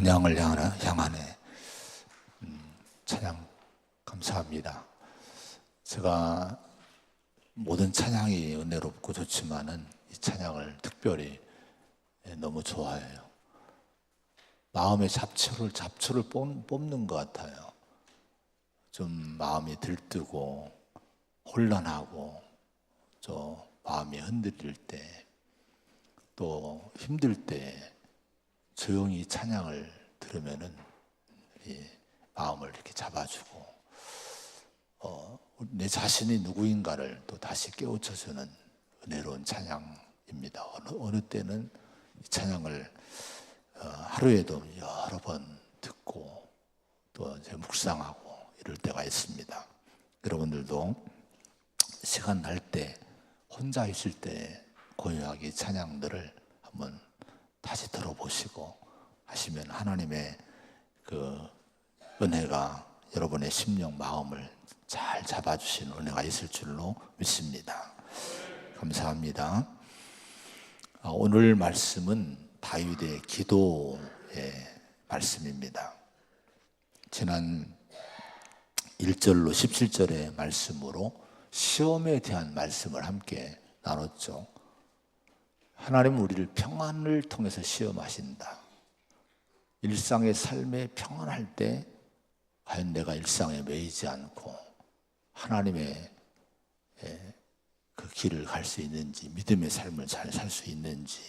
본향을 향하네. 찬양 감사합니다. 제가 모든 찬양이 은혜롭고 좋지만은 이 찬양을 특별히 너무 좋아해요. 마음의 잡초를 뽑는 것 같아요. 좀 마음이 들뜨고 혼란하고 저 마음이 흔들릴 때, 또 힘들 때 조용히 찬양을 들으면은 이 마음을 이렇게 잡아주고 내 자신이 누구인가를 또 다시 깨우쳐주는 은혜로운 찬양입니다. 어느 때는 이 찬양을 하루에도 여러 번 듣고 또 이제 묵상하고 이럴 때가 있습니다. 여러분들도 시간 날 때, 혼자 있을 때 고요하게 찬양들을 한번 다시 들어보시고 하시면 하나님의 그 은혜가 여러분의 심령 마음을 잘 잡아주시는 은혜가 있을 줄로 믿습니다. 감사합니다. 오늘 말씀은 다윗의 기도의 말씀입니다. 지난 1절로 17절의 말씀으로 시험에 대한 말씀을 함께 나눴죠. 하나님은 우리를 평안을 통해서 시험하신다. 일상의 삶에 평안할 때 과연 내가 일상에 매이지 않고 하나님의 그 길을 갈 수 있는지, 믿음의 삶을 잘 살 수 있는지,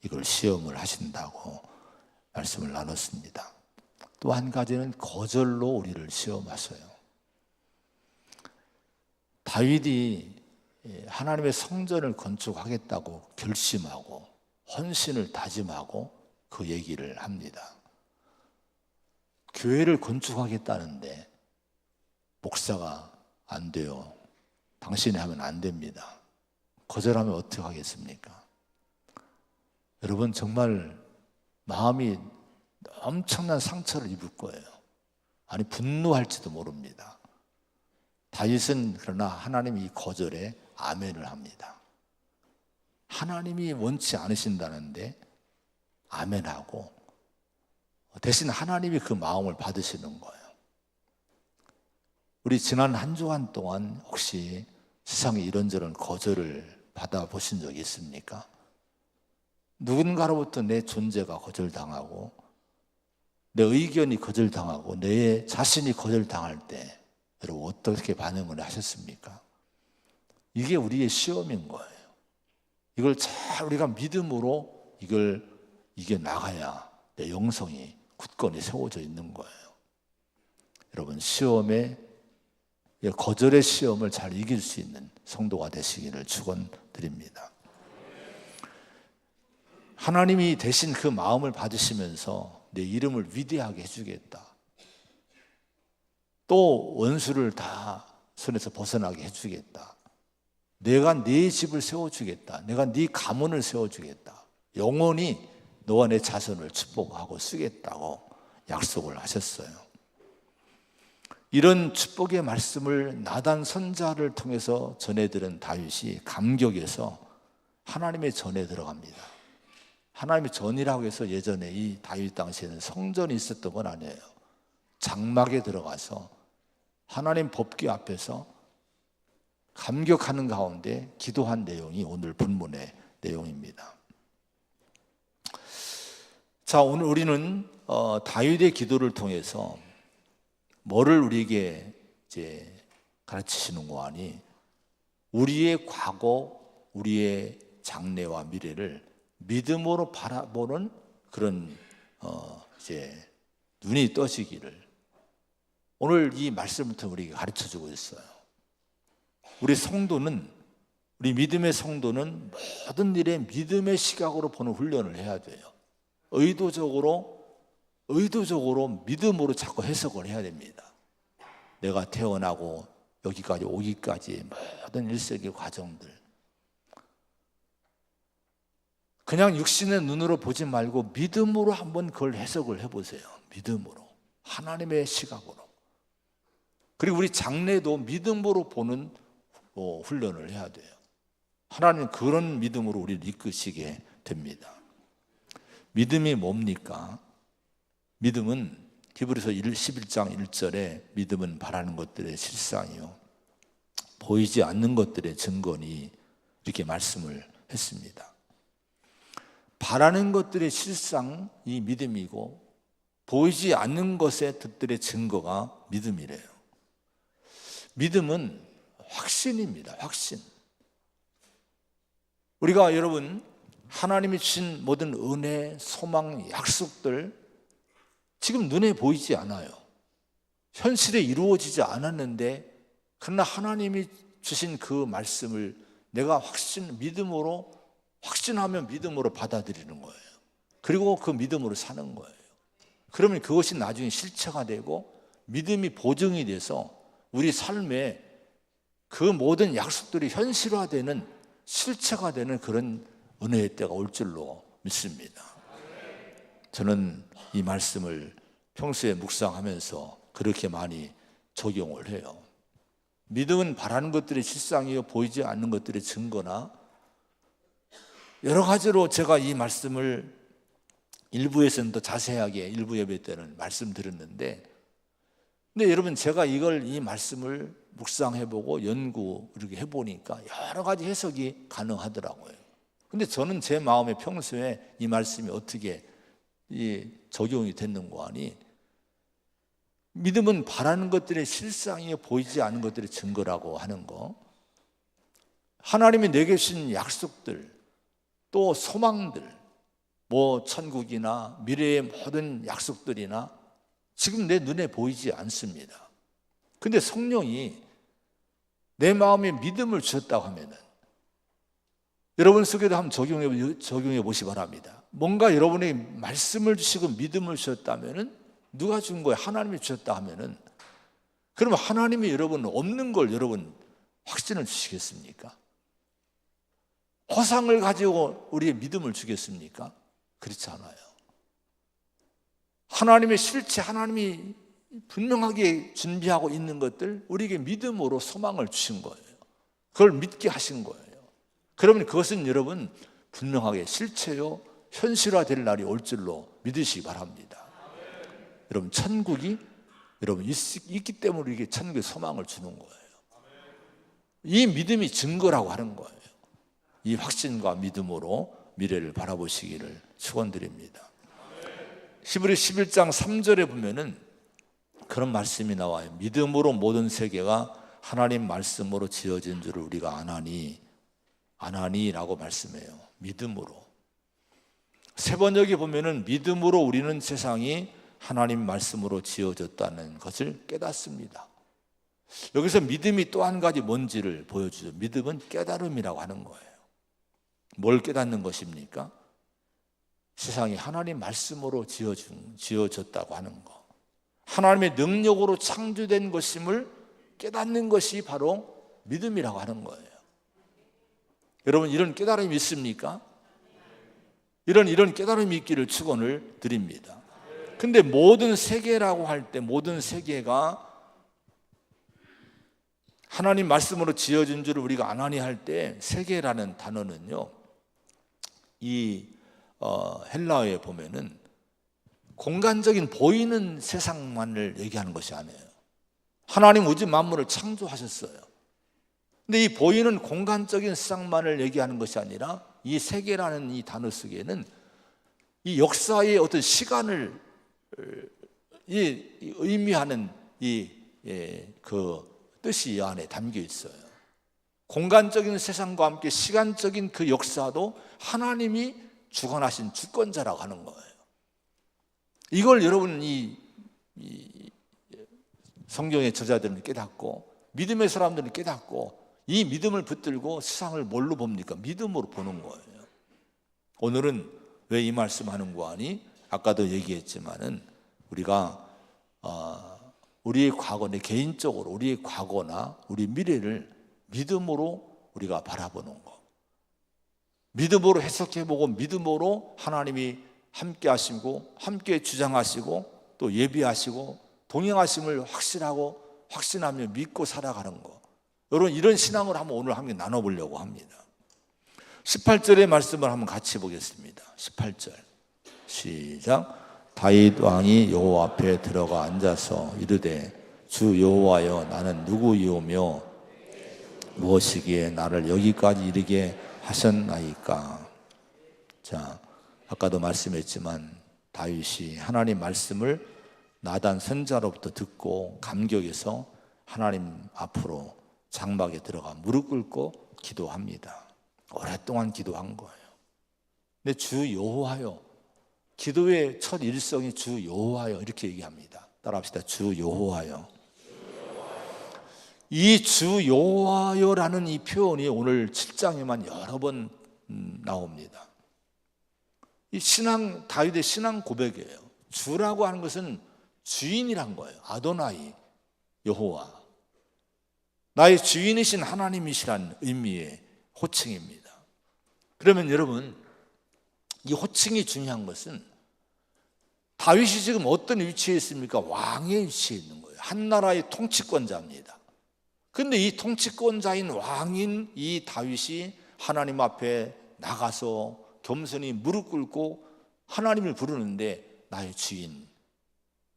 이걸 시험을 하신다고 말씀을 나눴습니다. 또 한 가지는 거절로 우리를 시험하셔요. 다윗이 하나님의 성전을 건축하겠다고 결심하고 헌신을 다짐하고 그 얘기를 합니다. 교회를 건축하겠다는데 목사가 안 돼요. 당신이 하면 안 됩니다. 거절하면 어떻게 하겠습니까? 여러분, 정말 마음이 엄청난 상처를 입을 거예요. 아니, 분노할지도 모릅니다. 다윗은 그러나 하나님이 이 거절에 아멘을 합니다. 하나님이 원치 않으신다는데 아멘하고 대신 하나님이 그 마음을 받으시는 거예요. 우리 지난 한 주간 동안 혹시 세상에 이런저런 거절을 받아보신 적이 있습니까? 누군가로부터 내 존재가 거절당하고 내 의견이 거절당하고 내 자신이 거절당할 때 여러분 어떻게 반응을 하셨습니까? 이게 우리의 시험인 거예요. 이걸 잘 우리가 믿음으로 이걸 이겨나가야 내 영성이 굳건히 세워져 있는 거예요. 여러분, 시험에, 거절의 시험을 잘 이길 수 있는 성도가 되시기를 축원드립니다. 하나님이 대신 그 마음을 받으시면서 내 이름을 위대하게 해주겠다. 또 원수를 다 손에서 벗어나게 해주겠다. 내가 네 집을 세워주겠다. 내가 네 가문을 세워주겠다. 영원히 너와 내 자손을 축복하고 쓰겠다고 약속을 하셨어요. 이런 축복의 말씀을 나단 선자를 통해서 전해들은 다윗이 감격해서 하나님의 전에 들어갑니다. 하나님의 전이라고 해서 예전에 이 다윗 당시에는 성전이 있었던 건 아니에요. 장막에 들어가서 하나님 법궤 앞에서 감격하는 가운데 기도한 내용이 오늘 본문의 내용입니다. 자, 오늘 우리는 다윗의 기도를 통해서 뭐를 우리에게 이제 가르치시는 거 아니? 우리의 과거, 우리의 장래와 미래를 믿음으로 바라보는 그런 이제 눈이 떠지기를 오늘 이 말씀을 통해 우리에게 가르쳐주고 있어요. 우리 성도는, 우리 믿음의 성도는 모든 일에 믿음의 시각으로 보는 훈련을 해야 돼요. 의도적으로 믿음으로 자꾸 해석을 해야 됩니다. 내가 태어나고 여기까지 오기까지 모든 일생의 과정들, 그냥 육신의 눈으로 보지 말고 믿음으로 한번 그걸 해석을 해보세요. 믿음으로, 하나님의 시각으로. 그리고 우리 장래도 믿음으로 보는 훈련을 해야 돼요. 하나님은 그런 믿음으로 우리를 이끄시게 됩니다. 믿음이 뭡니까? 믿음은 히브리서 11장 1절에 믿음은 바라는 것들의 실상이요 보이지 않는 것들의 증거니 이렇게 말씀을 했습니다. 바라는 것들의 실상이 믿음이고 보이지 않는 것의 뜻들의 증거가 믿음이래요. 믿음은 확신입니다. 확신. 우리가 여러분 하나님이 주신 모든 은혜, 소망, 약속들 지금 눈에 보이지 않아요. 현실에 이루어지지 않았는데 그러나 하나님이 주신 그 말씀을 내가 믿음으로 확신하면 믿음으로 받아들이는 거예요. 그리고 그 믿음으로 사는 거예요. 그러면 그것이 나중에 실체가 되고 믿음이 보증이 돼서 우리 삶에 그 모든 약속들이 현실화되는 실체가 되는 그런 은혜의 때가 올 줄로 믿습니다. 저는 이 말씀을 평소에 묵상하면서 그렇게 많이 적용을 해요. 믿음은 바라는 것들의 실상이요 보이지 않는 것들의 증거나 여러 가지로 제가 이 말씀을 일부에서는 더 자세하게 일부 예배 때는 말씀드렸는데 근데 여러분 제가 이 말씀을 묵상해보고 연구 이렇게 해보니까 여러 가지 해석이 가능하더라고요. 근데 저는 제 마음에 평소에 이 말씀이 어떻게 적용이 됐는가 하니 믿음은 바라는 것들의 실상이요 보이지 않는 것들의 증거라고 하는 거, 하나님이 내게 주신 약속들 또 소망들 뭐 천국이나 미래의 모든 약속들이나 지금 내 눈에 보이지 않습니다. 근데 성령이 내 마음에 믿음을 주셨다고 하면은 여러분 속에도 한번 적용해 보시기 바랍니다. 뭔가 여러분에게 말씀을 주시고 믿음을 주셨다면은 누가 준 거예요? 하나님이 주셨다 하면은 그러면 하나님이 여러분 없는 걸 여러분 확신을 주시겠습니까? 허상을 가지고 우리의 믿음을 주겠습니까? 그렇지 않아요. 하나님의 실체, 하나님이 분명하게 준비하고 있는 것들 우리에게 믿음으로 소망을 주신 거예요. 그걸 믿게 하신 거예요. 그러면 그것은 여러분 분명하게 실체요 현실화될 날이 올 줄로 믿으시기 바랍니다. 여러분 천국이 여러분 있기 때문에 이게 천국의 소망을 주는 거예요. 이 믿음이 증거라고 하는 거예요. 이 확신과 믿음으로 미래를 바라보시기를 축원드립니다. 히브리 11장 3절에 보면은 그런 말씀이 나와요. 믿음으로 모든 세계가 하나님 말씀으로 지어진 줄을 우리가 아나니라고 말씀해요. 믿음으로. 세 번역에 보면은 믿음으로 우리는 세상이 하나님 말씀으로 지어졌다는 것을 깨닫습니다. 여기서 믿음이 또 한 가지 뭔지를 보여주죠. 믿음은 깨달음이라고 하는 거예요. 뭘 깨닫는 것입니까? 세상이 하나님 말씀으로 지어졌다고 하는 것, 하나님의 능력으로 창조된 것임을 깨닫는 것이 바로 믿음이라고 하는 거예요. 여러분 이런 깨달음이 있습니까? 이런 깨달음이 있기를 축원을 드립니다. 근데 모든 세계라고 할 때 모든 세계가 하나님 말씀으로 지어진 줄을 우리가 아나니 할 때 세계라는 단어는요 이 헬라어에 보면은 공간적인 보이는 세상만을 얘기하는 것이 아니에요. 하나님 우주 만물을 창조하셨어요. 근데 이 보이는 공간적인 세상만을 얘기하는 것이 아니라 이 세계라는 이 단어 속에는 이 역사의 어떤 시간을 의미하는 그 뜻이 이 안에 담겨 있어요. 공간적인 세상과 함께 시간적인 그 역사도 하나님이 주관하신 주권자라고 하는 거예요. 이걸 여러분 이 성경의 저자들은 깨닫고 믿음의 사람들은 깨닫고 이 믿음을 붙들고 세상을 뭘로 봅니까? 믿음으로 보는 거예요. 오늘은 왜 이 말씀하는가 하니 아까도 얘기했지만은 우리가 우리의 과거, 내 개인적으로 우리의 과거나 우리 미래를 믿음으로 우리가 바라보는 거, 믿음으로 해석해보고 믿음으로 하나님이 함께 하시고 함께 주장하시고 또 예비하시고 동행하심을 확신하며 믿고 살아가는 거, 여러분 이런 신앙을 한번 오늘 함께 나눠보려고 합니다. 18절의 말씀을 한번 같이 보겠습니다. 18절 시작. 다윗 왕이 여호와 앞에 들어가 앉아서 이르되 주 여호와여 나는 누구이오며 무엇이기에 나를 여기까지 이르게 하셨나이까. 자, 아까도 말씀했지만 다윗이 하나님 말씀을 나단 선자로부터 듣고 감격해서 하나님 앞으로 장막에 들어가 무릎 꿇고 기도합니다. 오랫동안 기도한 거예요. 근데 주 여호와여, 기도의 첫 일성이 주 여호와여 이렇게 얘기합니다. 따라합시다. 주 여호와여. 이 주 여호와여라는 이 표현이 오늘 7장에만 여러 번 나옵니다. 이 다윗의 신앙 고백이에요. 주라고 하는 것은 주인이란 거예요. 아도나이, 여호와, 나의 주인이신 하나님이시란 의미의 호칭입니다. 그러면 여러분, 이 호칭이 중요한 것은 다윗이 지금 어떤 위치에 있습니까? 왕의 위치에 있는 거예요. 한 나라의 통치권자입니다. 그런데 이 통치권자인 왕인 이 다윗이 하나님 앞에 나가서 겸손히 무릎 꿇고 하나님을 부르는데 나의 주인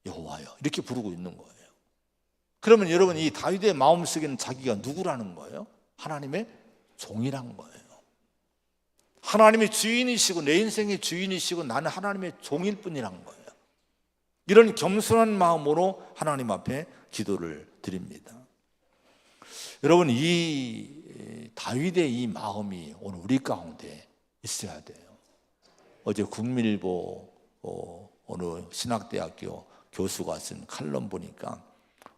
여호와여 이렇게 부르고 있는 거예요. 그러면 여러분, 이 다윗의 마음속에는 자기가 누구라는 거예요? 하나님의 종이란 거예요. 하나님의 주인이시고 내 인생의 주인이시고 나는 하나님의 종일 뿐이란 거예요. 이런 겸손한 마음으로 하나님 앞에 기도를 드립니다. 여러분, 이 다윗의 이 마음이 오늘 우리 가운데 있어야 돼요. 어제 국민일보 어느 신학대학교 교수가 쓴 칼럼 보니까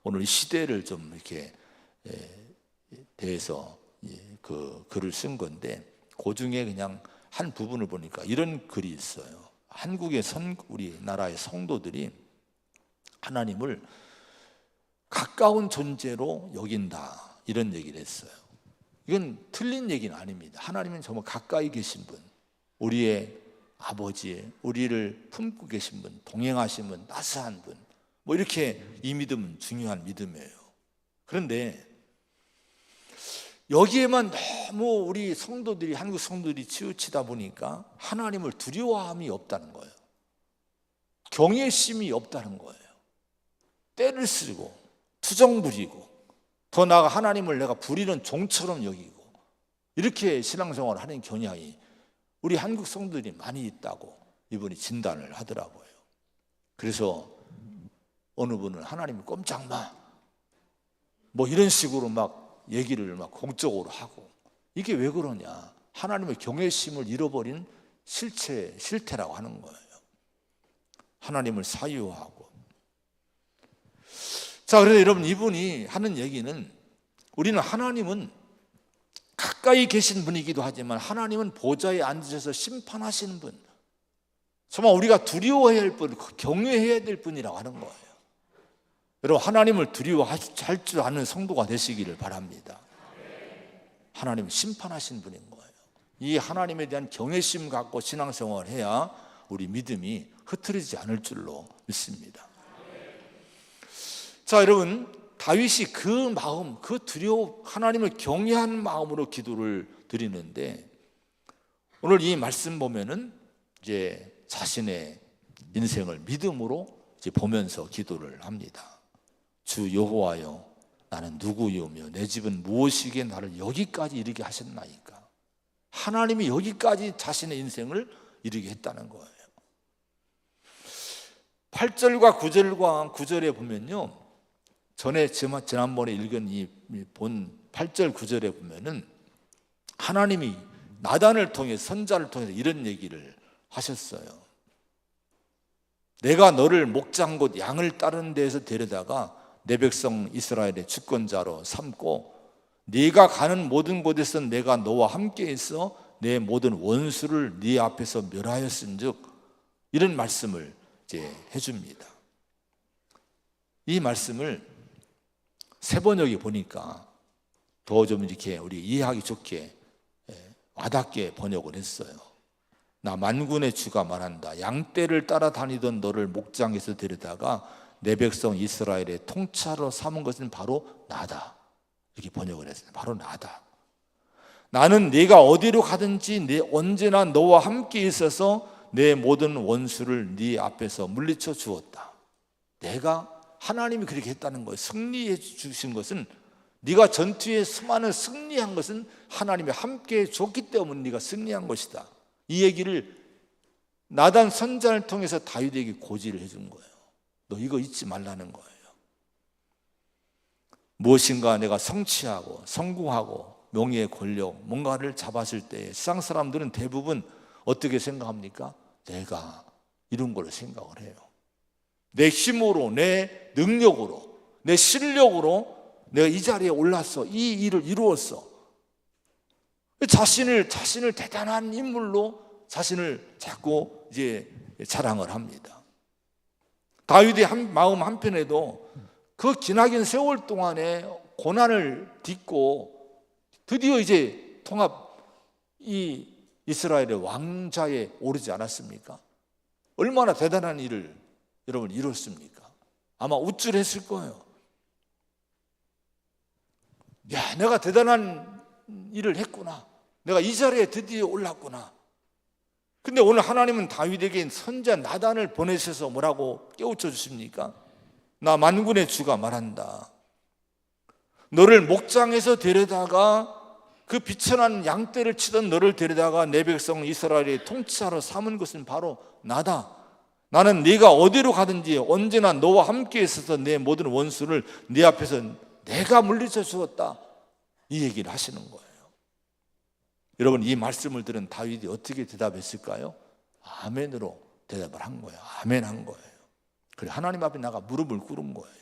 오늘 이 시대를 좀 이렇게 대해서 그 글을 쓴 건데, 그 중에 그냥 한 부분을 보니까 이런 글이 있어요. 한국의 우리나라의 성도들이 하나님을 가까운 존재로 여긴다, 이런 얘기를 했어요. 이건 틀린 얘기는 아닙니다. 하나님은 정말 가까이 계신 분, 우리의 아버지, 우리를 품고 계신 분, 동행하신 분, 따스한 분, 뭐 이렇게 이 믿음은 중요한 믿음이에요. 그런데 여기에만 너무 우리 성도들이, 한국 성도들이 치우치다 보니까 하나님을 두려워함이 없다는 거예요. 경외심이 없다는 거예요. 때를 쓰고 투정 부리고 더 나아가 하나님을 내가 부리는 종처럼 여기고 이렇게 신앙생활을 하는 경향이 우리 한국 성도들이 많이 있다고 이분이 진단을 하더라고요. 그래서 어느 분은 하나님을 꼼짝마 뭐 이런 식으로 막 얘기를 막 공적으로 하고, 이게 왜 그러냐? 하나님의 경외심을 잃어버린 실태라고 하는 거예요. 하나님을 사유하고. 자, 그래서 여러분, 이분이 하는 얘기는, 우리는 하나님은 가까이 계신 분이기도 하지만 하나님은 보좌에 앉으셔서 심판하시는 분, 정말 우리가 두려워해야 할 분, 경외해야 될 분이라고 하는 거예요. 여러분, 하나님을 두려워할 줄 아는 성도가 되시기를 바랍니다. 하나님은 심판하신 분인 거예요. 이 하나님에 대한 경외심 갖고 신앙생활을 해야 우리 믿음이 흐트러지지 않을 줄로 믿습니다. 자, 여러분, 다윗이 그 마음, 그 하나님을 경외한 마음으로 기도를 드리는데, 오늘 이 말씀 보면은 이제 자신의 인생을 믿음으로 이제 보면서 기도를 합니다. 주 여호와여, 나는 누구이오며 내 집은 무엇이기에 나를 여기까지 이르게 하셨나이까. 하나님이 여기까지 자신의 인생을 이르게 했다는 거예요. 8절과 9절에 보면요, 지난번에 읽은 이 본 8절 9절에 보면은 하나님이 나단을 통해, 선자를 통해서 이런 얘기를 하셨어요. 내가 너를 목장 곧 양을 따르는 데에서 데려다가 내 백성 이스라엘의 주권자로 삼고 네가 가는 모든 곳에서 내가 너와 함께 있어 내 모든 원수를 네 앞에서 멸하였은즉, 이런 말씀을 이제 해줍니다. 이 말씀을 세번역에 보니까 더 좀 이렇게 우리 이해하기 좋게 와닿게 번역을 했어요. 나 만군의 주가 말한다. 양떼를 따라다니던 너를 목장에서 데려다가 내 백성 이스라엘의 통치자로 삼은 것은 바로 나다. 이렇게 번역을 했어요. 바로 나다. 나는 네가 어디로 가든지 언제나 너와 함께 있어서 내 모든 원수를 네 앞에서 물리쳐 주었다. 내가 하나님이 그렇게 했다는 거예요. 승리해 주신 것은, 네가 전투에 수많은 승리한 것은 하나님이 함께 줬기 때문에 네가 승리한 것이다. 이 얘기를 나단 선지자를 통해서 다윗에게 고지를 해준 거예요. 너 이거 잊지 말라는 거예요. 무엇인가 내가 성취하고 성공하고 명예의 권력 뭔가를 잡았을 때 세상 사람들은 대부분 어떻게 생각합니까? 내가 이룬 걸로 생각을 해요. 내 힘으로, 내 능력으로, 내 실력으로 내가 이 자리에 올랐어. 이 일을 이루었어. 자신을 대단한 인물로 자신을 자꾸 이제 자랑을 합니다. 다윗의 마음 한편에도 그 기나긴 세월 동안에 고난을 딛고 드디어 이제 이 이스라엘의 왕자에 오르지 않았습니까? 얼마나 대단한 일을 여러분 이뤘습니까? 아마 우쭐했을 거예요. 야, 내가 대단한 일을 했구나. 내가 이 자리에 드디어 올랐구나. 근데 오늘 하나님은 다윗에게 선지자 나단을 보내셔서 뭐라고 깨우쳐 주십니까? 나 만군의 주가 말한다. 너를 목장에서 데려다가 그 비천한 양떼를 치던 너를 데려다가 내 백성 이스라엘의 통치자로 삼은 것은 바로 나다. 나는 네가 어디로 가든지 언제나 너와 함께 있어서 내 모든 원수를 네 앞에서 내가 물리쳐 주었다. 이 얘기를 하시는 거예요. 여러분, 이 말씀을 들은 다윗이 어떻게 대답했을까요? 아멘으로 대답을 한 거예요. 아멘 한 거예요. 그래, 하나님 앞에 나가 무릎을 꿇은 거예요.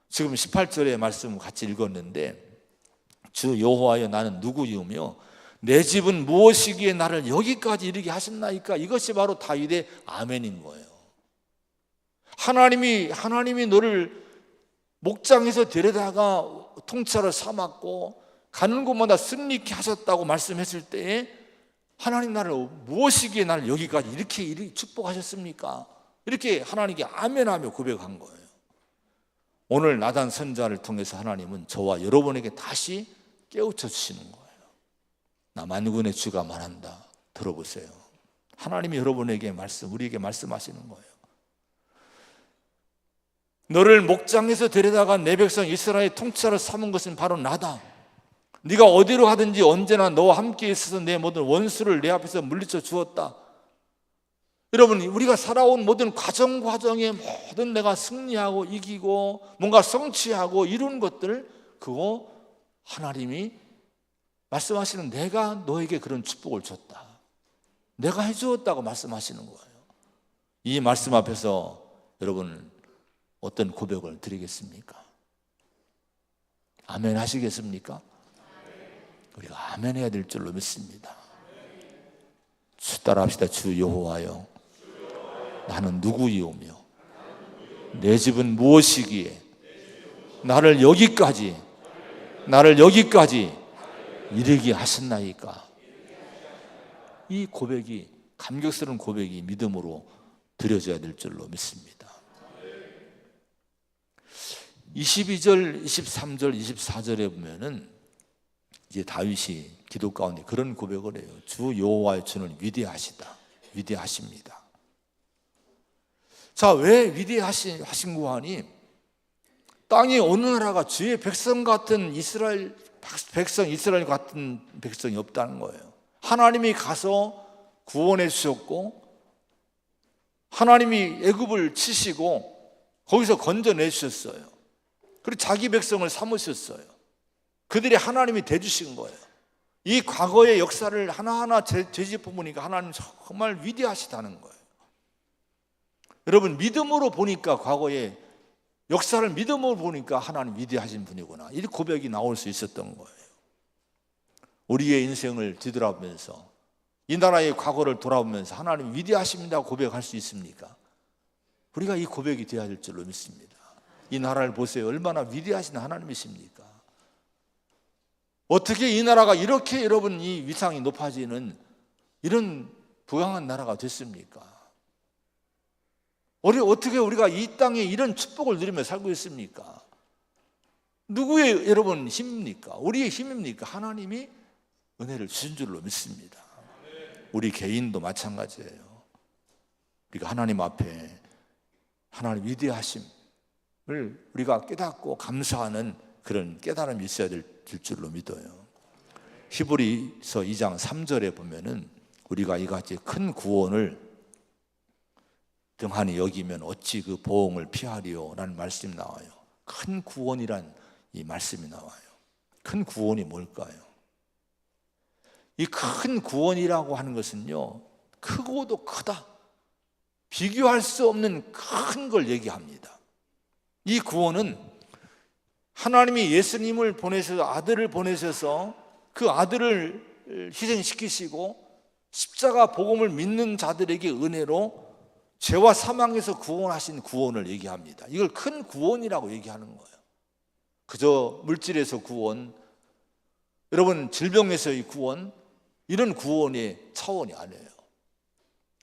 지금 18절의 말씀을 같이 읽었는데, 주 여호와여 나는 누구이오며 내 집은 무엇이기에 나를 여기까지 이르게 하셨나이까? 이것이 바로 다윗의 아멘인 거예요. 하나님이 너를 목장에서 데려다가 통치자로 삼았고 가는 곳마다 승리케 하셨다고 말씀했을 때에 하나님 나를 무엇이기에 나를 여기까지 이렇게 축복하셨습니까? 이렇게 하나님께 아멘하며 고백한 거예요. 오늘 나단 선지자를 통해서 하나님은 저와 여러분에게 다시 깨우쳐 주시는 거예요. 나 만군의 주가 말한다. 들어보세요. 하나님이 여러분에게 우리에게 말씀하시는 거예요. 너를 목장에서 데려다가 내 백성 이스라엘 통치자로 삼은 것은 바로 나다. 네가 어디로 가든지 언제나 너와 함께 있어서 내 모든 원수를 내 앞에서 물리쳐 주었다. 여러분, 우리가 살아온 모든 과정에 모든 내가 승리하고 이기고 뭔가 성취하고 이룬 것들, 그거 하나님이 말씀하시는, 내가 너에게 그런 축복을 줬다. 내가 해주었다고 말씀하시는 거예요. 이 말씀 앞에서 여러분 어떤 고백을 드리겠습니까? 아멘 하시겠습니까? 우리가 아멘 해야 될 줄로 믿습니다. 주 따라합시다. 주 여호와여 나는 누구이오며 내 집은 무엇이기에 나를 여기까지 이르게 하셨나이까? 이 고백이, 감격스러운 고백이 믿음으로 드려져야 될 줄로 믿습니다. 22절, 23절, 24절에 보면은 이제 다윗이 기도 가운데 그런 고백을 해요. 주 여호와의 주는 위대하십니다. 자, 왜 위대하신 거 하니? 땅에 어느 나라가 주의 백성 같은 이스라엘 같은 백성이 없다는 거예요. 하나님이 가서 구원해 주셨고, 하나님이 애굽을 치시고 거기서 건져내 주셨어요. 그리고 자기 백성을 삼으셨어요. 그들이 하나님이 대주신 거예요. 이 과거의 역사를 하나하나 되짚어 보니까 하나님 정말 위대하시다는 거예요. 여러분, 믿음으로 보니까, 과거의 역사를 믿음으로 보니까 하나님 위대하신 분이구나, 이 고백이 나올 수 있었던 거예요. 우리의 인생을 뒤돌아보면서, 이 나라의 과거를 돌아보면서 하나님 위대하십니다 고백할 수 있습니까? 우리가 이 고백이 되어야 될 줄로 믿습니다. 이 나라를 보세요. 얼마나 위대하신 하나님이십니까? 어떻게 이 나라가 이렇게 여러분 이 위상이 높아지는 이런 부강한 나라가 됐습니까? 어떻게 우리가 이 땅에 이런 축복을 누리며 살고 있습니까? 누구의 여러분 힘입니까? 우리의 힘입니까? 하나님이 은혜를 주신 줄로 믿습니다. 우리 개인도 마찬가지예요. 우리가 하나님 앞에 하나님 위대하심을 우리가 깨닫고 감사하는 그런 깨달음이 있어야 될 줄로 믿어요. 히브리서 2장 3절에 보면은 우리가 이같이 큰 구원을 등한히 여기면 어찌 그 보응을 피하리요 라는 말씀이 나와요. 큰 구원이란 이 말씀이 나와요. 큰 구원이 뭘까요? 이 큰 구원이라고 하는 것은요, 크고도 크다, 비교할 수 없는 큰 걸 얘기합니다. 이 구원은 하나님이 예수님을 보내셔서, 아들을 보내셔서 그 아들을 희생시키시고 십자가 복음을 믿는 자들에게 은혜로 죄와 사망에서 구원하신 구원을 얘기합니다. 이걸 큰 구원이라고 얘기하는 거예요. 그저 물질에서 구원, 여러분 질병에서의 구원, 이런 구원의 차원이 아니에요.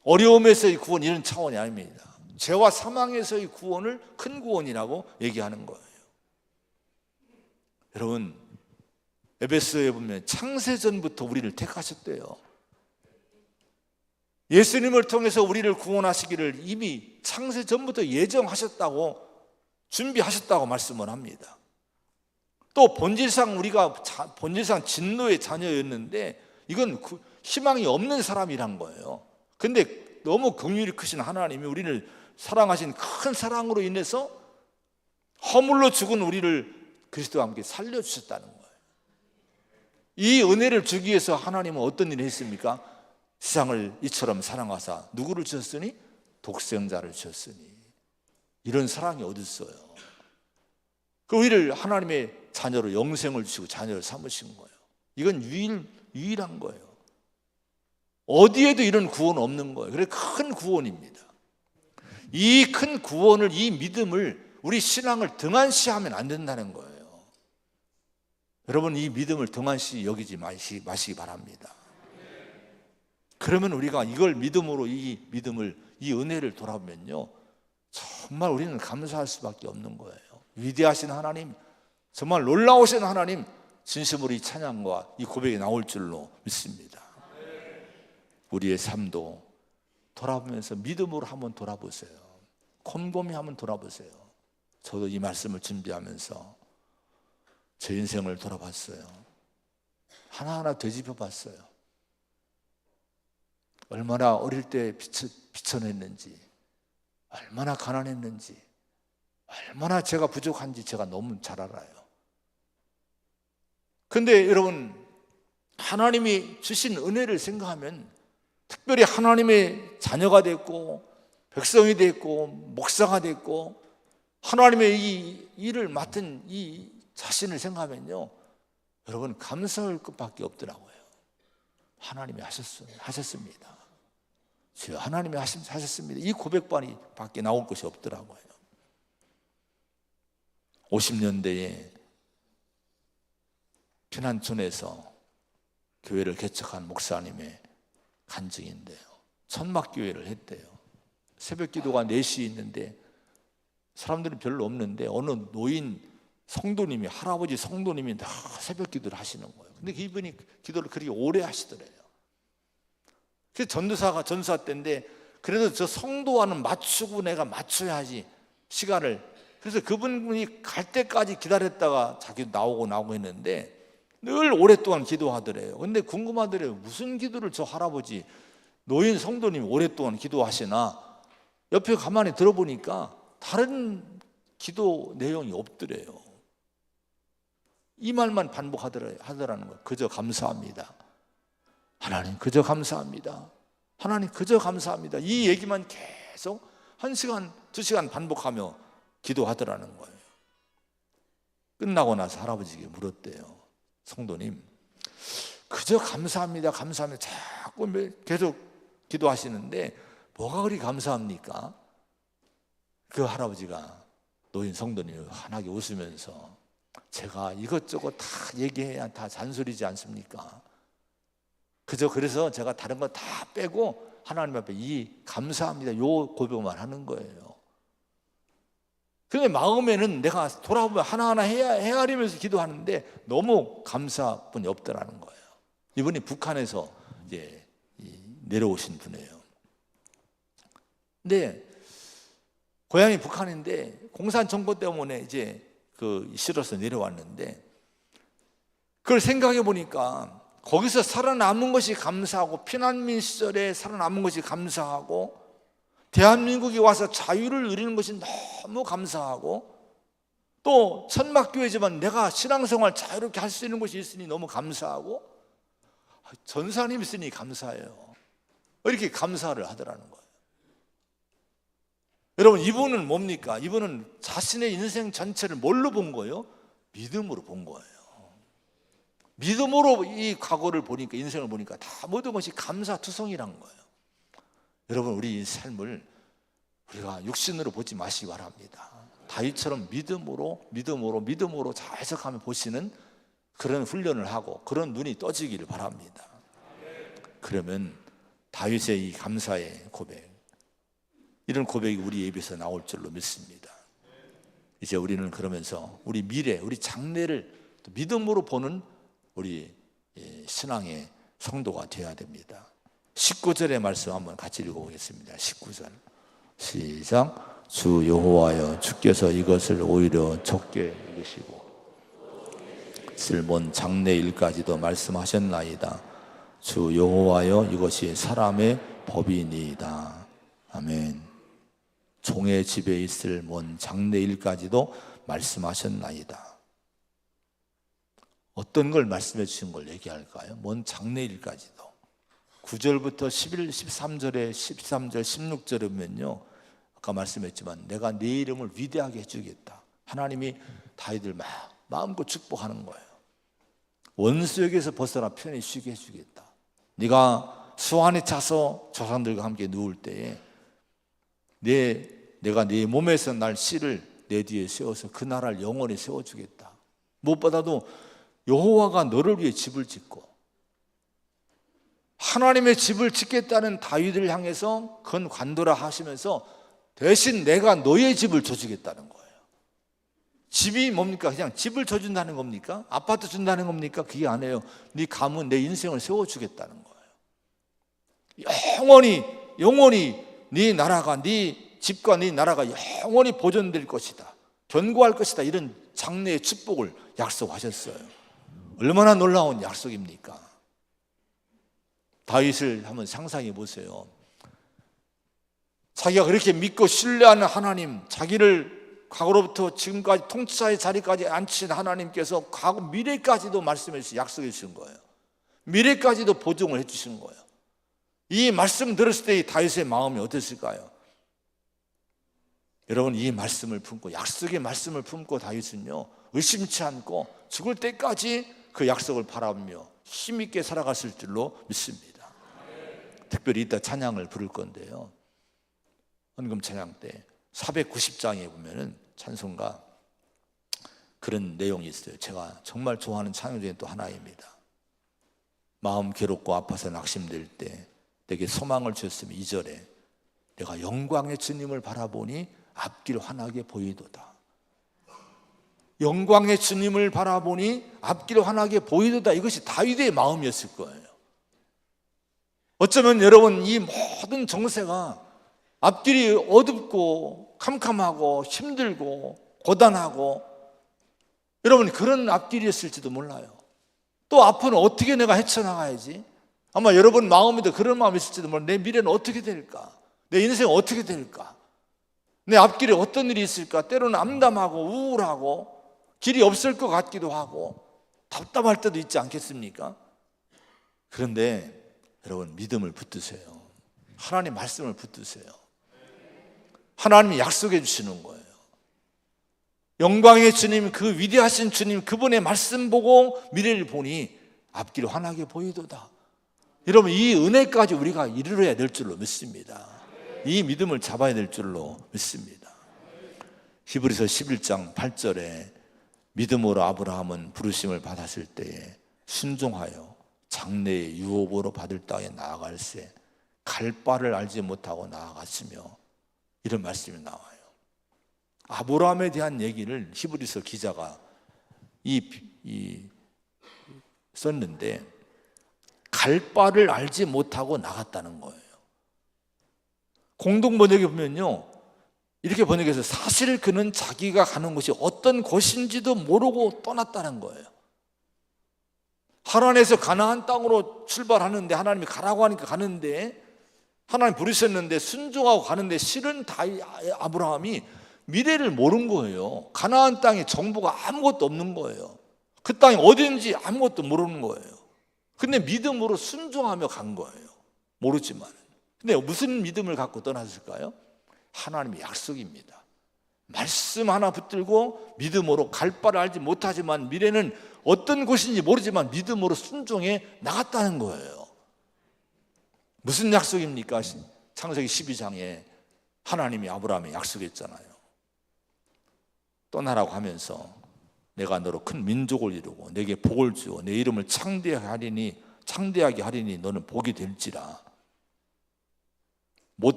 어려움에서의 구원, 이런 차원이 아닙니다. 죄와 사망에서의 구원을 큰 구원이라고 얘기하는 거예요. 여러분, 에베소에 보면 창세전부터 우리를 택하셨대요. 예수님을 통해서 우리를 구원하시기를 이미 창세전부터 예정하셨다고, 준비하셨다고 말씀을 합니다. 또 본질상 우리가 본질상 진노의 자녀였는데 이건 희망이 없는 사람이란 거예요. 근데 너무 긍휼이 크신 하나님이 우리를 사랑하신 큰 사랑으로 인해서 허물로 죽은 우리를 그리스도와 함께 살려주셨다는 거예요. 이 은혜를 주기 위해서 하나님은 어떤 일을 했습니까? 세상을 이처럼 사랑하사 누구를 주셨으니? 독생자를 주셨으니. 이런 사랑이 어디 있어요? 그 우리를 하나님의 자녀로 영생을 주시고 자녀를 삼으신 거예요. 이건 유일한 거예요. 어디에도 이런 구원 없는 거예요. 그래, 큰 구원입니다. 이 큰 구원을, 이 믿음을, 우리 신앙을 등한시하면 안 된다는 거예요. 여러분, 이 믿음을 등한시 여기지 마시기 바랍니다. 그러면 우리가 이걸 믿음으로, 이 믿음을, 이 은혜를 돌아보면요, 정말 우리는 감사할 수밖에 없는 거예요. 위대하신 하나님, 정말 놀라우신 하나님, 진심으로 이 찬양과 이 고백이 나올 줄로 믿습니다. 우리의 삶도 돌아보면서 믿음으로 한번 돌아보세요. 곰곰이 한번 돌아보세요. 저도 이 말씀을 준비하면서 제 인생을 돌아봤어요. 하나하나 되짚어 봤어요. 얼마나 어릴 때 비천했는지, 얼마나 가난했는지, 얼마나 제가 부족한지 제가 너무 잘 알아요. 근데 여러분, 하나님이 주신 은혜를 생각하면, 특별히 하나님의 자녀가 됐고 백성이 됐고 목사가 됐고 하나님의 이 일을 맡은 이 자신을 생각하면요, 여러분 감사할 것밖에 없더라고요. 하나님이 하셨습니다. 하나님이 하셨습니다. 이 고백반이 밖에 나올 것이 없더라고요. 50년대에 피난촌에서 교회를 개척한 목사님의 간증인데요, 천막교회를 했대요. 새벽 기도가 4시에 있는데 사람들이 별로 없는데 어느 노인 성도님이, 할아버지 성도님이 다 새벽 기도를 하시는 거예요. 근데 이분이 기도를 그렇게 오래 하시더래요. 그래서 전도사 때인데, 그래도 저 성도와는 맞추고 내가 맞춰야지 시간을. 그래서 그분이 갈 때까지 기다렸다가 자기도 나오고 했는데 늘 오랫동안 기도하더래요. 근데 궁금하더래요. 무슨 기도를 저 할아버지 노인 성도님이 오랫동안 기도하시나. 옆에 가만히 들어보니까 다른 기도 내용이 없더래요. 이 말만 반복하더라는 거예요. 그저 감사합니다. 하나님 그저 감사합니다. 하나님 그저 감사합니다. 이 얘기만 계속 1시간, 2시간 반복하며 기도하더라는 거예요. 끝나고 나서 할아버지에게 물었대요. 성도님, 그저 감사합니다, 감사합니다 자꾸 계속 기도하시는데 뭐가 그리 감사합니까? 그 할아버지가, 노인 성도님이 환하게 웃으면서, 제가 이것저것 다 얘기해야 다 잔소리지 않습니까? 그래서 제가 다른 거 다 빼고 하나님 앞에 이 감사합니다 요 고백만 하는 거예요. 근데 마음에는 내가 돌아보면 하나하나 헤아리면서 기도하는데 너무 감사뿐이 없더라는 거예요. 이분이 북한에서 이제 내려오신 분이에요. 근데 고향이 북한인데 공산 정권 때문에 이제 실어서 내려왔는데, 그걸 생각해 보니까 거기서 살아남은 것이 감사하고, 피난민 시절에 살아남은 것이 감사하고, 대한민국에 와서 자유를 누리는 것이 너무 감사하고, 또 천막교회지만 내가 신앙생활 자유롭게 할 수 있는 것이 있으니 너무 감사하고, 전사님 있으니 감사해요. 이렇게 감사를 하더라는 거예요. 여러분, 이분은 뭡니까? 이분은 자신의 인생 전체를 뭘로 본 거예요? 믿음으로 본 거예요. 믿음으로 이 과거를 보니까, 인생을 보니까 다 모든 것이 감사투성이란 거예요. 여러분, 우리 이 삶을 우리가 육신으로 보지 마시기 바랍니다. 다윗처럼 믿음으로 잘 해석하며 보시는 그런 훈련을 하고 그런 눈이 떠지기를 바랍니다. 그러면 다윗의 이 감사의 고백, 이런 고백이 우리 입에서 나올 줄로 믿습니다. 이제 우리는 그러면서 우리 미래, 우리 장래를 믿음으로 보는 우리 신앙의 성도가 되어야 됩니다. 19절의 말씀 한번 같이 읽어보겠습니다. 19절 시작. 주 여호와여, 주께서 이것을 오히려 적게 여기시고 쓸몬 장래일까지도 말씀하셨나이다. 주 여호와여, 이것이 사람의 법이니이다. 아멘. 종의 집에 있을 먼 장래일까지도 말씀하셨나이다. 어떤 걸 말씀해 주신 걸 얘기할까요? 먼 장래일까지도. 9절부터 11, 13절에 13절, 16절에 보면요, 아까 말씀했지만 내가 네 이름을 위대하게 해주겠다. 하나님이 다윗을 막 마음껏 축복하는 거예요. 원수에게서 벗어나 편히 쉬게 해주겠다. 네가 수완에 차서 조상들과 함께 누울 때에 내가 네 몸에서 날 씨를 내 뒤에 세워서 그 나라를 영원히 세워주겠다. 무엇보다도 여호와가 너를 위해 집을 짓고, 하나님의 집을 짓겠다는 다윗을 향해서 그건 관도라 하시면서 대신 내가 너의 집을 줘주겠다는 거예요. 집이 뭡니까? 그냥 집을 줘준다는 겁니까? 아파트 준다는 겁니까? 그게 아니에요. 네 가문, 내 인생을 세워주겠다는 거예요. 영원히 네 나라가, 네 집과 네 나라가 영원히 보존될 것이다, 견고할 것이다, 이런 장래의 축복을 약속하셨어요. 얼마나 놀라운 약속입니까? 다윗을 한번 상상해 보세요. 자기가 그렇게 믿고 신뢰하는 하나님, 자기를 과거로부터 지금까지 통치자의 자리까지 앉힌 하나님께서 과거 미래까지도 말씀해 주신, 약속해 주신 거예요. 미래까지도 보증을 해 주신 거예요. 이 말씀 들었을 때 다윗의 마음이 어땠을까요? 여러분, 이 말씀을 품고, 약속의 말씀을 품고 다윗은요, 의심치 않고 죽을 때까지 그 약속을 바라보며 힘있게 살아갔을 줄로 믿습니다. 특별히 이따 찬양을 부를 건데요, 헌금 찬양 때 490장에 보면은 찬송가 그런 내용이 있어요. 제가 정말 좋아하는 찬양 중에 또 하나입니다. 마음 괴롭고 아파서 낙심될 때 내게 소망을 주셨으면 2절에 내가 영광의 주님을 바라보니 앞길 환하게 보이도다. 영광의 주님을 바라보니 앞길 환하게 보이도다. 이것이 다윗의 마음이었을 거예요. 어쩌면 여러분, 이 모든 정세가 앞길이 어둡고 캄캄하고 힘들고 고단하고, 여러분 그런 앞길이었을지도 몰라요. 또 앞은 어떻게 내가 헤쳐나가야지? 아마 여러분 마음에도 그런 마음이 있을지도 몰라요. 내 미래는 어떻게 될까? 내 인생은 어떻게 될까? 내 앞길에 어떤 일이 있을까? 때로는 암담하고 우울하고 길이 없을 것 같기도 하고 답답할 때도 있지 않겠습니까? 그런데 여러분, 믿음을 붙드세요. 하나님 말씀을 붙드세요. 하나님이 약속해 주시는 거예요. 영광의 주님, 그 위대하신 주님, 그분의 말씀 보고 미래를 보니 앞길 환하게 보이도다. 여러분, 이 은혜까지 우리가 이르러야 될 줄로 믿습니다. 이 믿음을 잡아야 될 줄로 믿습니다. 히브리서 11장 8절에 믿음으로 아브라함은 부르심을 받았을 때에 순종하여 장래의 유업으로 받을 땅에 나아갈새 갈 바를 알지 못하고 나아갔으며, 이런 말씀이 나와요. 아브라함에 대한 얘기를 히브리서 기자가 썼는데 갈 바를 알지 못하고 나갔다는 거예요. 공동 번역에 보면요, 이렇게 번역해서 사실 그는 자기가 가는 곳이 어떤 곳인지도 모르고 떠났다는 거예요. 하란에서 가나안 땅으로 출발하는데, 하나님이 가라고 하니까 가는데, 하나님 부르셨는데 순종하고 가는데, 실은 아브라함이 미래를 모르는 거예요. 가나안 땅에 정보가 아무것도 없는 거예요. 그 땅이 어딘지 아무것도 모르는 거예요. 근데 믿음으로 순종하며 간 거예요. 모르지만. 근데 무슨 믿음을 갖고 떠났을까요? 하나님의 약속입니다. 말씀 하나 붙들고 믿음으로 갈 바를 알지 못하지만 미래는 어떤 곳인지 모르지만 믿음으로 순종해 나갔다는 거예요. 무슨 약속입니까? 창세기 12장에 하나님이 아브라함에 약속했잖아요. 떠나라고 하면서 내가 너로 큰 민족을 이루고 내게 복을 주어 내 이름을 창대하게 하리니 너는 복이 될지라.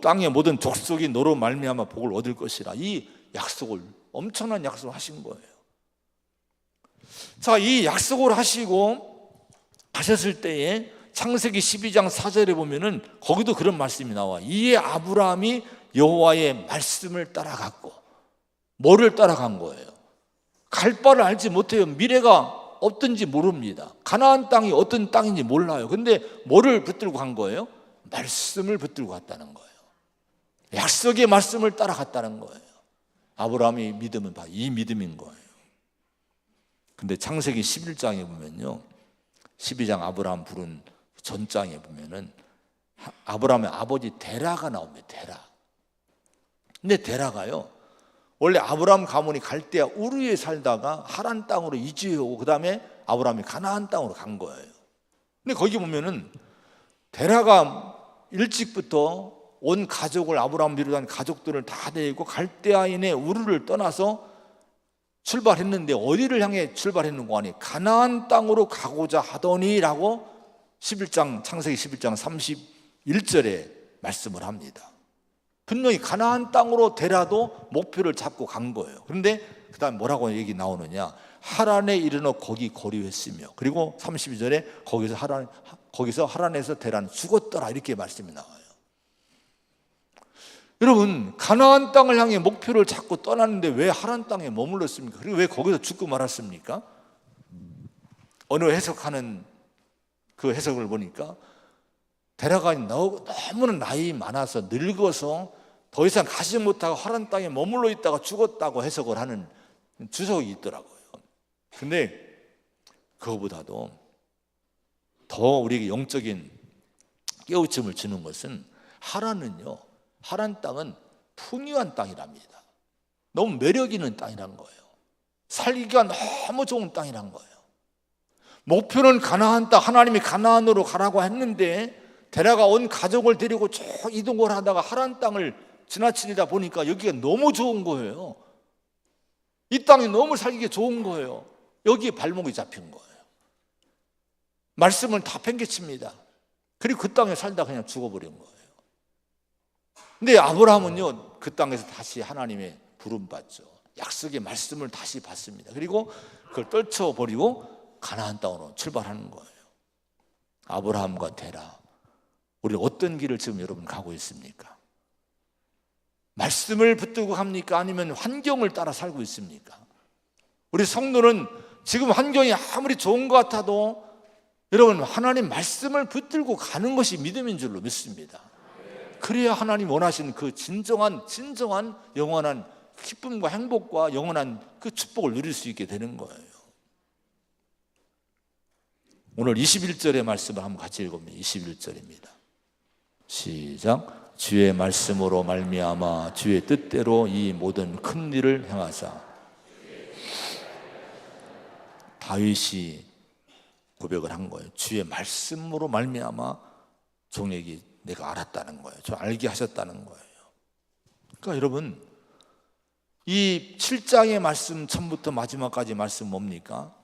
땅의 모든 족속이 너로 말미암아 복을 얻을 것이라. 이 약속을, 엄청난 약속을 하신 거예요. 자, 이 약속을 하셨을 때에 창세기 12장 4절에 보면은 거기도 그런 말씀이 나와. 이에 아브라함이 여호와의 말씀을 따라갔고. 뭐를 따라간 거예요? 갈 바를 알지 못해요. 미래가 어떤지 모릅니다. 가나안 땅이 어떤 땅인지 몰라요. 근데 뭐를 붙들고 간 거예요? 말씀을 붙들고 갔다는 거예요. 약속의 말씀을 따라갔다는 거예요. 아브라함의 믿음은 바로 이 믿음인 거예요. 근데 창세기 11장에 보면요, 12장 아브라함 부른 전장에 보면은 아브라함의 아버지 데라가 나옵니다. 데라. 근데 데라가요, 원래 아브라함 가문이 갈대아 우르에 살다가 하란 땅으로 이주해오고 그 다음에 아브라함이 가나안 땅으로 간 거예요. 근데 거기 보면은 데라가 일찍부터 온 가족을, 아브라함 비롯한 가족들을 다 데리고 갈대아인의 우르를 떠나서 출발했는데 어디를 향해 출발했는가 하니 가나안 땅으로 가고자 하더니라고 창세기 11장 31절에 말씀을 합니다. 분명히 가나안 땅으로 데라도 목표를 잡고 간 거예요. 그런데 그 다음에 뭐라고 얘기 나오느냐, 하란에 이르러 거기 거류했으며, 그리고 32절에 거기서 하란에서 데라는 죽었더라, 이렇게 말씀이 나와요. 여러분, 가나안 땅을 향해 목표를 잡고 떠났는데 왜 하란 땅에 머물렀습니까? 그리고 왜 거기서 죽고 말았습니까? 어느 해석하는 그 해석을 보니까 데라가 너무나 나이 많아서 늙어서 더 이상 가지 못하고 하란 땅에 머물러 있다가 죽었다고 해석을 하는 주석이 있더라고요. 근데 그거보다도 더 우리에게 영적인 깨우침을 주는 것은 하란 땅은 풍요한 땅이랍니다. 너무 매력 있는 땅이란 거예요. 살기가 너무 좋은 땅이란 거예요. 목표는 가나안 땅, 하나님이 가나안으로 가라고 했는데 데라가 온 가족을 데리고 쭉 이동을 하다가 하란 땅을 지나치다 보니까 여기가 너무 좋은 거예요. 이 땅이 너무 살기가 좋은 거예요. 여기에 발목이 잡힌 거예요. 말씀을 다 팽개칩니다. 그리고 그 땅에 살다 그냥 죽어버린 거예요. 근데 아브라함은요, 그 땅에서 다시 하나님의 부름받죠. 약속의 말씀을 다시 받습니다. 그리고 그걸 떨쳐버리고 가나안 땅으로 출발하는 거예요. 아브라함과 데라, 우리 어떤 길을 지금 여러분 가고 있습니까? 말씀을 붙들고 갑니까? 아니면 환경을 따라 살고 있습니까? 우리 성도는 지금 환경이 아무리 좋은 것 같아도 여러분, 하나님 말씀을 붙들고 가는 것이 믿음인 줄로 믿습니다. 그래야 하나님 원하시는 그 진정한 영원한 기쁨과 행복과 영원한 그 축복을 누릴 수 있게 되는 거예요. 오늘 21절의 말씀을 한번 같이 읽어보면 21절입니다. 시작. 주의 말씀으로 말미암아 주의 뜻대로 이 모든 큰 일을 행하사. 다윗이 고백을 한 거예요. 주의 말씀으로 말미암아 종에게 내가 알았다는 거예요. 저 알게 하셨다는 거예요. 그러니까 여러분, 이 7장의 말씀 처음부터 마지막까지 말씀 뭡니까?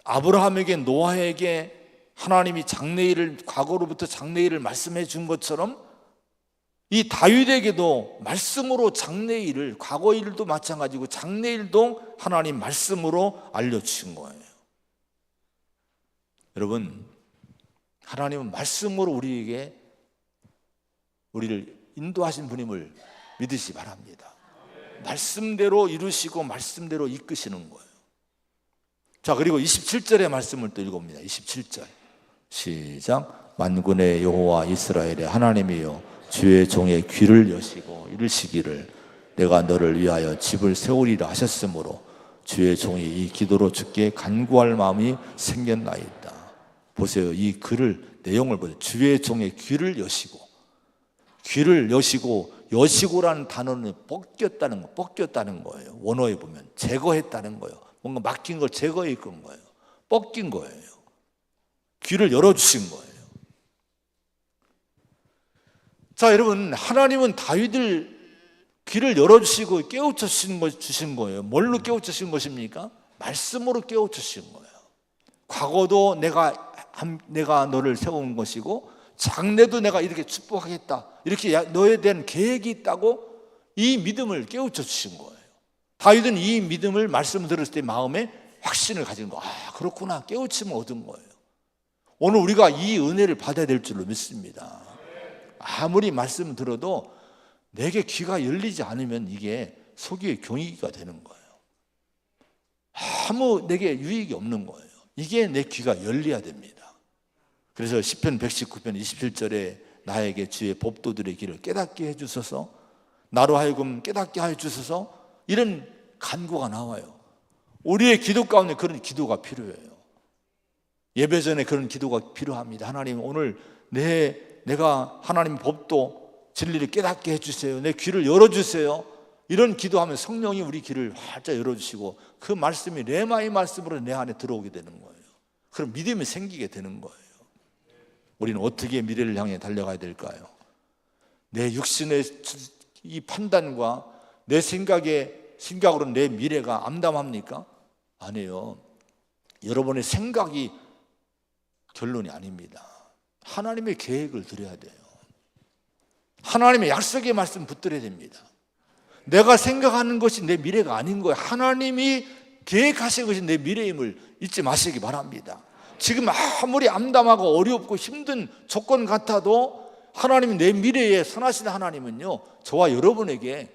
아브라함에게, 노아에게 하나님이 장래일을, 과거로부터 장래일을 말씀해 준 것처럼 이 다윗에게도 말씀으로 장래일을, 과거일도 마찬가지고 장래일도 하나님 말씀으로 알려주신 거예요. 여러분, 하나님은 말씀으로 우리를 인도하신 분임을 믿으시 바랍니다. 말씀대로 이루시고 말씀대로 이끄시는 거예요. 자, 그리고 27절의 말씀을 또 읽어봅니다. 27절 시작. 만군의 여호와 이스라엘의 하나님이여 주의 종의 귀를 여시고 이르시기를 내가 너를 위하여 집을 세우리라 하셨으므로 주의 종이 이 기도로 주께 간구할 마음이 생겼나이다. 보세요. 이 글을 내용을 보세요. 주의 종의 귀를 여시고, 귀를 여시고, 여시고라는 단어는 벗겼다는 거예요. 원어에 보면 제거했다는 거예요. 뭔가 막힌 걸 제거해 건 거예요. 벗긴 거예요. 귀를 열어주신 거예요. 자, 여러분, 하나님은 다윗을 귀를 열어주시고 깨우쳐주신 거예요. 뭘로 깨우쳐주신 것입니까? 말씀으로 깨우쳐주신 거예요. 과거도 내가 너를 세운 것이고 장래도 내가 이렇게 축복하겠다, 이렇게 너에 대한 계획이 있다고 이 믿음을 깨우쳐주신 거예요. 다윗은 이 믿음을 말씀을 들었을 때 마음에 확신을 가진 거예요. 아, 그렇구나. 깨우침을 얻은 거예요. 오늘 우리가 이 은혜를 받아야 될 줄로 믿습니다. 아무리 말씀을 들어도 내게 귀가 열리지 않으면 이게 속이의 경이가 되는 거예요. 아무 내게 유익이 없는 거예요. 이게 내 귀가 열려야 됩니다. 그래서 시편 119편 27절에 나에게 주의 법도들의 길을 깨닫게 해주소서, 나로 하여금 깨닫게 해주소서, 이런 간구가 나와요. 우리의 기도 가운데 그런 기도가 필요해요. 예배 전에 그런 기도가 필요합니다. 하나님, 오늘 내가 하나님 법도 진리를 깨닫게 해주세요. 내 귀를 열어주세요. 이런 기도하면 성령이 우리 귀를 활짝 열어주시고 그 말씀이 레마의 말씀으로 내 안에 들어오게 되는 거예요. 그럼 믿음이 생기게 되는 거예요. 우리는 어떻게 미래를 향해 달려가야 될까요? 내 육신의 이 판단과 내 생각으로 내 미래가 암담합니까? 아니에요. 여러분의 생각이 결론이 아닙니다. 하나님의 계획을 드려야 돼요. 하나님의 약속의 말씀 붙들어야 됩니다. 내가 생각하는 것이 내 미래가 아닌 거예요. 하나님이 계획하신 것이 내 미래임을 잊지 마시기 바랍니다. 지금 아무리 암담하고 어렵고 힘든 조건 같아도 하나님이 내 미래에 선하신 하나님은요, 저와 여러분에게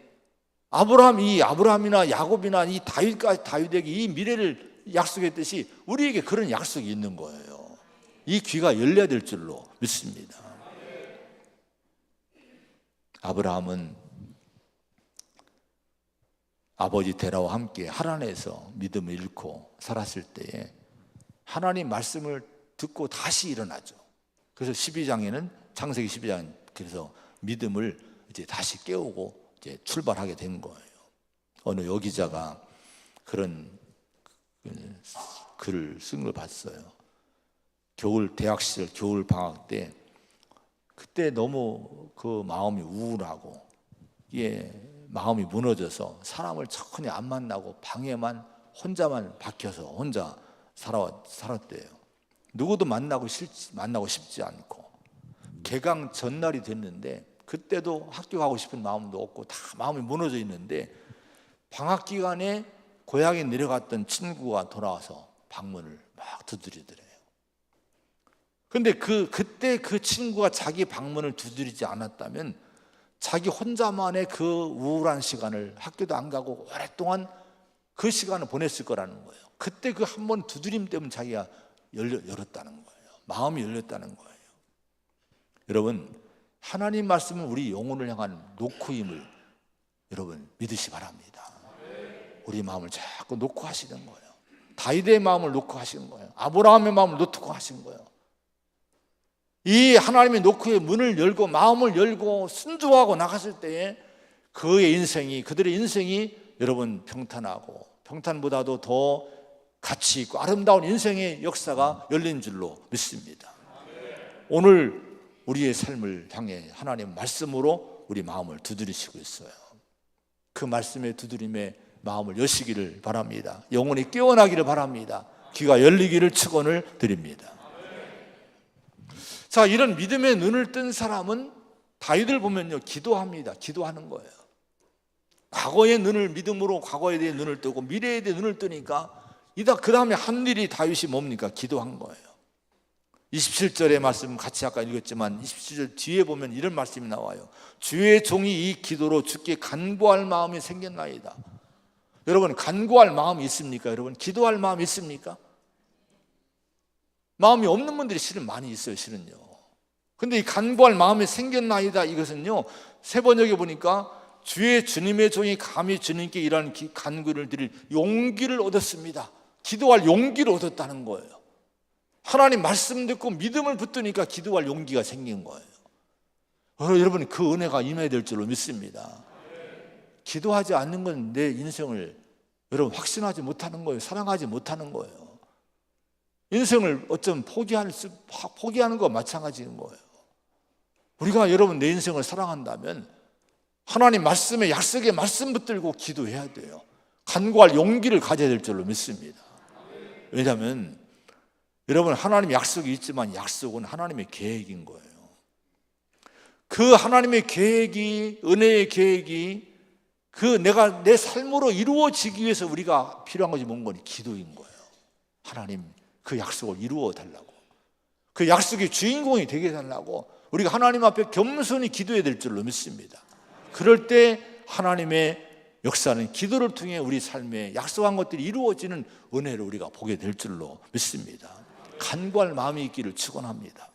아브라함이나 야곱이나 이 다윗에게 이 미래를 약속했듯이 우리에게 그런 약속이 있는 거예요. 이 귀가 열려야 될 줄로 믿습니다. 아브라함은 아버지 데라와 함께 하란에서 믿음을 잃고 살았을 때에 하나님 말씀을 듣고 다시 일어나죠. 그래서 12장에는 창세기 12장, 그래서 믿음을 이제 다시 깨우고 이제 출발하게 된 거예요. 어느 여기자가 그런 글을 쓴 걸 봤어요. 대학 시절 겨울 방학 때, 그때 너무 그 마음이 우울하고 마음이 무너져서 사람을 천히 안 만나고 방에만 혼자만 박혀서 혼자 살았대요. 누구도 만나고 싶지 않고 개강 전날이 됐는데 그때도 학교 가고 싶은 마음도 없고 다 마음이 무너져 있는데 방학 기간에 고향에 내려갔던 친구가 돌아와서 방문을 막 두드리더래요. 근데 그때 그 친구가 자기 방문을 두드리지 않았다면 자기 혼자만의 그 우울한 시간을, 학교도 안 가고 오랫동안 그 시간을 보냈을 거라는 거예요. 그때 그 한 번 두드림 때문에 자기가 열었다는 거예요. 마음이 열렸다는 거예요. 여러분, 하나님 말씀은 우리 영혼을 향한 노크임을 여러분 믿으시 바랍니다. 우리 마음을 자꾸 놓고 하시는 거예요. 다윗의 마음을 놓고 하시는 거예요. 아브라함의 마음을 놓고 하신 거예요. 이 하나님의 노크의 문을 열고 마음을 열고 순종하고 나갔을 때에 그들의 인생이 여러분 평탄하고 평탄보다도 더 가치 있고 아름다운 인생의 역사가 열린 줄로 믿습니다. 오늘 우리의 삶을 향해 하나님 말씀으로 우리 마음을 두드리시고 있어요. 그 말씀의 두드림에 마음을 여시기를 바랍니다. 영혼이 깨어나기를 바랍니다. 귀가 열리기를 축원을 드립니다. 자, 이런 믿음의 눈을 뜬 사람은 다윗을 보면요, 기도합니다. 기도하는 거예요. 과거의 눈을 믿음으로 과거에 대해 눈을 뜨고 미래에 대해 눈을 뜨니까 그 다음에 한 일이 다윗이 뭡니까? 기도한 거예요. 27절의 말씀 같이 아까 읽었지만 27절 뒤에 보면 이런 말씀이 나와요. 주의 종이 이 기도로 주께 간구할 마음이 생겼나이다. 여러분, 간구할 마음이 있습니까? 여러분, 기도할 마음이 있습니까? 마음이 없는 분들이 실은 많이 있어요, 실은요. 근데 이 간구할 마음이 생겼나이다, 이것은요, 세 번역에 보니까 주의 주님의 종이 감히 주님께 이러한 간구를 드릴 용기를 얻었습니다. 기도할 용기를 얻었다는 거예요. 하나님 말씀 듣고 믿음을 붙드니까 기도할 용기가 생긴 거예요. 여러분, 그 은혜가 임해야 될 줄로 믿습니다. 기도하지 않는 건 내 인생을 여러분 확신하지 못하는 거예요. 사랑하지 못하는 거예요. 인생을 어쩜 포기하는 것과 마찬가지인 거예요. 우리가 여러분 내 인생을 사랑한다면 하나님 말씀에 약속의 말씀 붙들고 기도해야 돼요. 간구할 용기를 가져야 될 줄로 믿습니다. 왜냐하면 여러분, 하나님의 약속이 있지만 약속은 하나님의 계획인 거예요. 그 하나님의 계획이, 은혜의 계획이 내가 내 삶으로 이루어지기 위해서 우리가 필요한 것이 뭔가 기도인 거예요. 하나님 그 약속을 이루어 달라고, 그 약속의 주인공이 되게 해달라고 우리가 하나님 앞에 겸손히 기도해야 될 줄로 믿습니다. 그럴 때 하나님의 역사는 기도를 통해 우리 삶에 약속한 것들이 이루어지는 은혜를 우리가 보게 될 줄로 믿습니다. 간구할 마음이 있기를 축원합니다.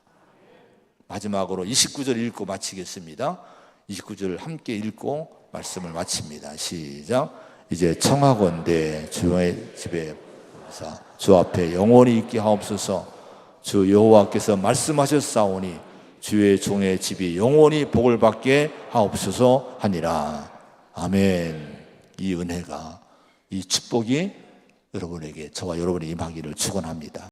마지막으로 29절 읽고 마치겠습니다. 29절 함께 읽고 말씀을 마칩니다. 시작. 이제 청하건대 주의 집에 주 앞에 영원히 있게 하옵소서. 주 여호와께서 말씀하셨사오니 주의 종의 집이 영원히 복을 받게 하옵소서 하니라. 아멘. 이 은혜가, 이 축복이 여러분에게, 저와 여러분이 임하기를 축원합니다.